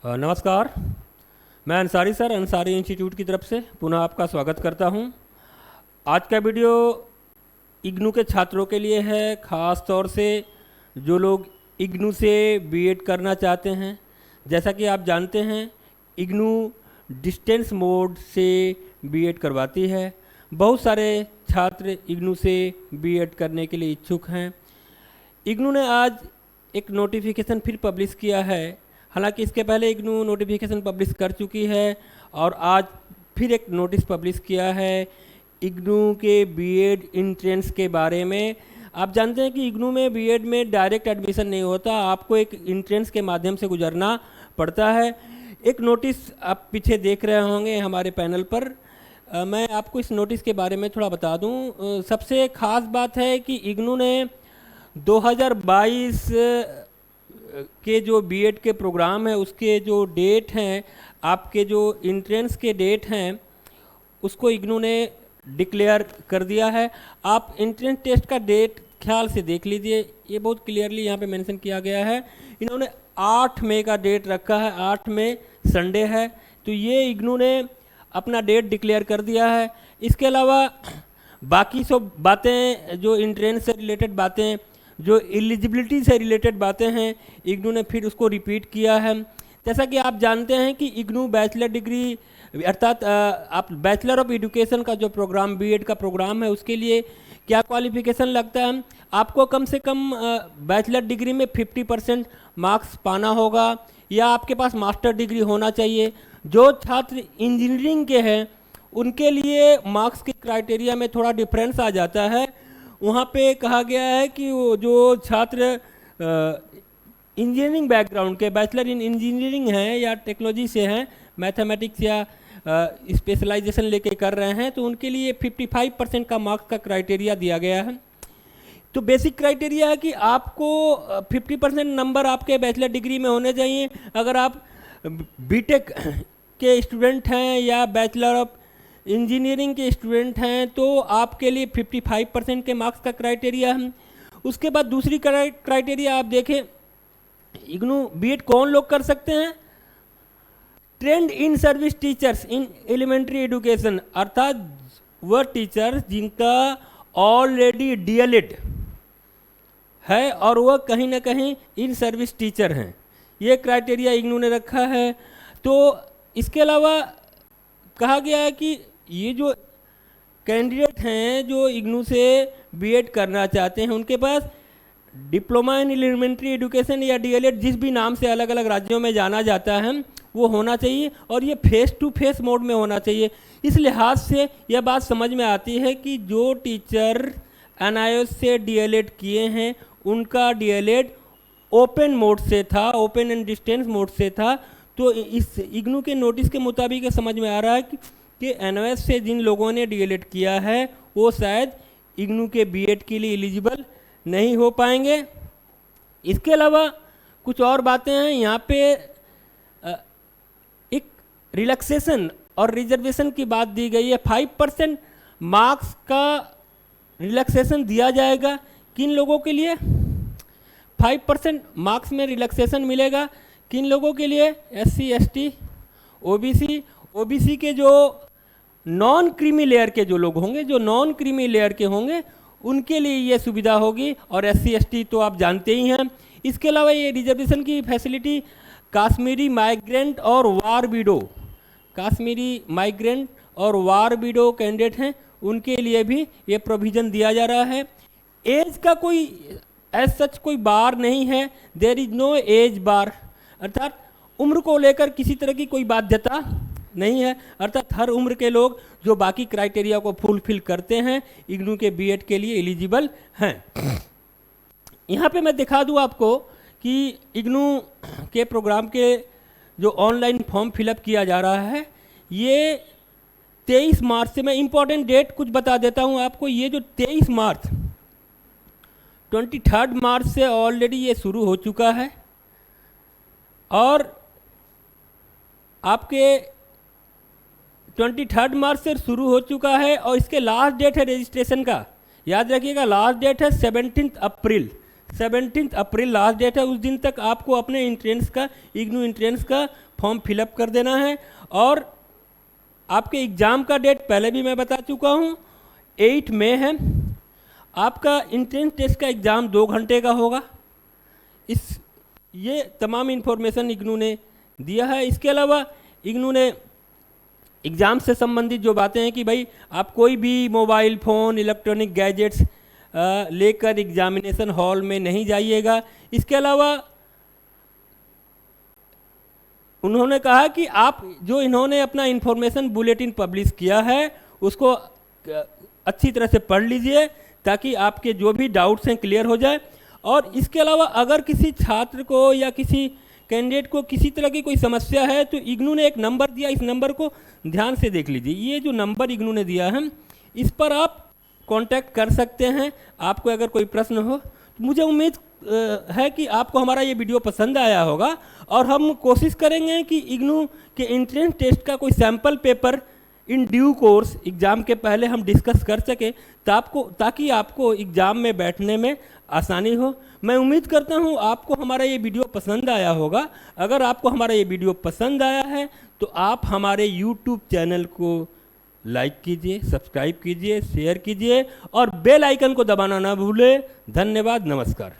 नमस्कार। मैं Ansari sir Ansari institute की तरफ से पुनः आपका स्वागत करता हूं। आज का वीडियो इग्नू के छात्रों के लिए है, ख़ास तौर से जो लोग इग्नू से बीएड करना चाहते हैं। जैसा कि आप जानते हैं, इग्नू डिस्टेंस मोड से बीएड करवाती है। बहुत सारे छात्र इग्नू से बीएड करने के लिए इच्छुक हैं। इग्नू ने आज एक नोटिफिकेशन फिर पब्लिश किया है। हालांकि इसके पहले इग्नू नोटिफिकेशन पब्लिश कर चुकी है और आज फिर एक नोटिस पब्लिश किया है इग्नू के बीएड एंट्रेंस के बारे में। आप जानते हैं कि इग्नू में बीएड में डायरेक्ट एडमिशन नहीं होता, आपको एक एंट्रेंस के माध्यम से गुजरना पड़ता है। एक नोटिस आप पीछे देख रहे होंगे हमारे पैनल पर। मैं आपको इस नोटिस के बारे में थोड़ा बता दूं। सबसे ख़ास बात है कि इग्नू ने 2022 के जो बीएड के प्रोग्राम है उसके जो डेट हैं, आपके जो एंट्रेंस के डेट हैं, उसको इग्नू ने डिक्लेयर कर दिया है। आप एंट्रेंस टेस्ट का डेट ख्याल से देख लीजिए, ये बहुत क्लियरली यहाँ पे मेंशन किया गया है। इन्होंने 8 मई का डेट रखा है, 8 मई संडे है, तो ये इग्नू ने अपना डेट डिक्लेयर कर दिया है। इसके अलावा बाकी सब बातें, जो एंट्रेंस से रिलेटेड बातें, जो एलिजिबिलिटी से रिलेटेड बातें हैं, इग्नू ने फिर उसको रिपीट किया है। जैसा कि आप जानते हैं कि इग्नू बैचलर डिग्री अर्थात आप बैचलर ऑफ एजुकेशन का जो प्रोग्राम बीएड का प्रोग्राम है उसके लिए क्या क्वालिफिकेशन लगता है, आपको कम से कम बैचलर डिग्री में 50% मार्क्स पाना होगा या आपके पास मास्टर डिग्री होना चाहिए। जो छात्र इंजीनियरिंग के हैं उनके लिए मार्क्स के क्राइटेरिया में थोड़ा डिफरेंस आ जाता है। वहाँ पे कहा गया है कि वो जो छात्र इंजीनियरिंग बैकग्राउंड के, बैचलर इन इंजीनियरिंग हैं या टेक्नोलॉजी से हैं, मैथमेटिक्स या स्पेशलाइजेशन लेके कर रहे हैं, तो उनके लिए 55% का मार्क्स का क्राइटेरिया दिया गया है। तो बेसिक क्राइटेरिया है कि आपको 50% नंबर आपके बैचलर डिग्री में होने चाहिए। अगर आप बीटेक के स्टूडेंट हैं या बैचलर ऑफ इंजीनियरिंग के स्टूडेंट हैं तो आपके लिए 55% के मार्क्स का क्राइटेरिया है। उसके बाद दूसरी क्राइटेरिया आप देखें, इग्नू बीएड कौन लोग कर सकते हैं? Trained in service teachers in elementary education, अर्थात वह टीचर्स जिनका ऑलरेडी डीएलएड है और वह कहीं ना कहीं इन सर्विस टीचर हैं, ये क्राइटेरिया इग्नू ने रखा है। तो इसके अलावा कहा गया है कि ये जो कैंडिडेट हैं जो इग्नू से बीएड करना चाहते हैं, उनके पास डिप्लोमा इन एलिमेंट्री एजुकेशन या डीएलएड, जिस भी नाम से अलग अलग राज्यों में जाना जाता है, वो होना चाहिए और ये फेस टू फेस मोड में होना चाहिए। इस लिहाज से यह बात समझ में आती है कि जो टीचर एनआईओएस से डीएलएड किए हैं उनका डीएलएड ओपन मोड से था, ओपन एंड डिस्टेंस मोड से था। तो इस इग्नू के नोटिस के मुताबिक समझ में आ रहा है कि एनओएस से जिन लोगों ने डीएलएड किया है वो शायद इग्नू के बीएड के लिए एलिजिबल नहीं हो पाएंगे। इसके अलावा कुछ और बातें हैं यहाँ पे। एक रिलैक्सेशन और रिजर्वेशन की बात दी गई है। 5% मार्क्स का रिलैक्सेशन दिया जाएगा। किन लोगों के लिए 5% मार्क्स में रिलैक्सेशन मिलेगा? किन लोगों के लिए? SC, ST, OBC. ओबीसी के जो नॉन क्रीमी लेयर के जो लोग होंगे, जो नॉन क्रीमी लेयर के होंगे, उनके लिए ये सुविधा होगी। और एससी, एसटी तो आप जानते ही हैं। इसके अलावा ये रिजर्वेशन की फैसिलिटी काश्मीरी माइग्रेंट और वार विडो, काश्मीरी माइग्रेंट और वार विडो कैंडिडेट हैं, उनके लिए भी ये प्रोविज़न दिया जा रहा है। एज का कोई एज सच कोई बार नहीं है, देयर इज नो एज बार, अर्थात उम्र को लेकर किसी तरह की कोई बाध्यता नहीं है। अर्थात हर उम्र के लोग जो बाकी क्राइटेरिया को फुलफिल करते हैं इग्नू के बीएड के लिए एलिजिबल हैं। यहाँ पे मैं दिखा दूँ आपको कि इग्नू के प्रोग्राम के जो ऑनलाइन फॉर्म फिलअप किया जा रहा है, ये 23 मार्च से, मैं इम्पॉर्टेंट डेट कुछ बता देता हूँ आपको। ये जो 23 मार्च 23 मार्च से ऑलरेडी ये शुरू हो चुका है और आपके 23 मार्च से शुरू हो चुका है और इसके लास्ट डेट है रजिस्ट्रेशन का, याद रखिएगा, लास्ट डेट है 17 अप्रैल। 17 अप्रैल लास्ट डेट है, उस दिन तक आपको अपने एंट्रेंस का, इग्नू एंट्रेंस का फॉर्म फिलअप कर देना है। और आपके एग्ज़ाम का डेट पहले भी मैं बता चुका हूँ, 8 मई है। आपका एंट्रेंस टेस्ट का एग्ज़ाम 2 घंटे का होगा। ये तमाम इन्फॉर्मेशन इग्नू ने दिया है। इसके अलावा इग्नू ने एग्ज़ाम से संबंधित जो बातें हैं कि भाई आप कोई भी मोबाइल फ़ोन, इलेक्ट्रॉनिक गैजेट्स लेकर एग्जामिनेशन हॉल में नहीं जाइएगा। इसके अलावा उन्होंने कहा कि आप जो इन्होंने अपना इन्फॉर्मेशन बुलेटिन पब्लिश किया है उसको अच्छी तरह से पढ़ लीजिए ताकि आपके जो भी डाउट्स हैं क्लियर हो जाए। और इसके अलावा अगर किसी छात्र को या किसी कैंडिडेट को किसी तरह की कोई समस्या है तो इग्नू ने एक नंबर दिया, इस नंबर को ध्यान से देख लीजिए। ये जो नंबर इग्नू ने दिया है इस पर आप कांटेक्ट कर सकते हैं आपको अगर कोई प्रश्न हो। तो मुझे उम्मीद है कि आपको हमारा ये वीडियो पसंद आया होगा और हम कोशिश करेंगे कि इग्नू के एंट्रेंस टेस्ट का कोई sample paper in due course exam के पहले हम डिस्कस कर सकें ताकि आपको एग्ज़ाम में बैठने में आसानी हो। मैं उम्मीद करता हूँ आपको हमारा ये वीडियो पसंद आया होगा। अगर आपको हमारा ये वीडियो पसंद आया है तो आप हमारे YouTube चैनल को लाइक कीजिए, सब्सक्राइब कीजिए, शेयर कीजिए और बेल आइकन को दबाना ना भूलें। धन्यवाद, नमस्कार।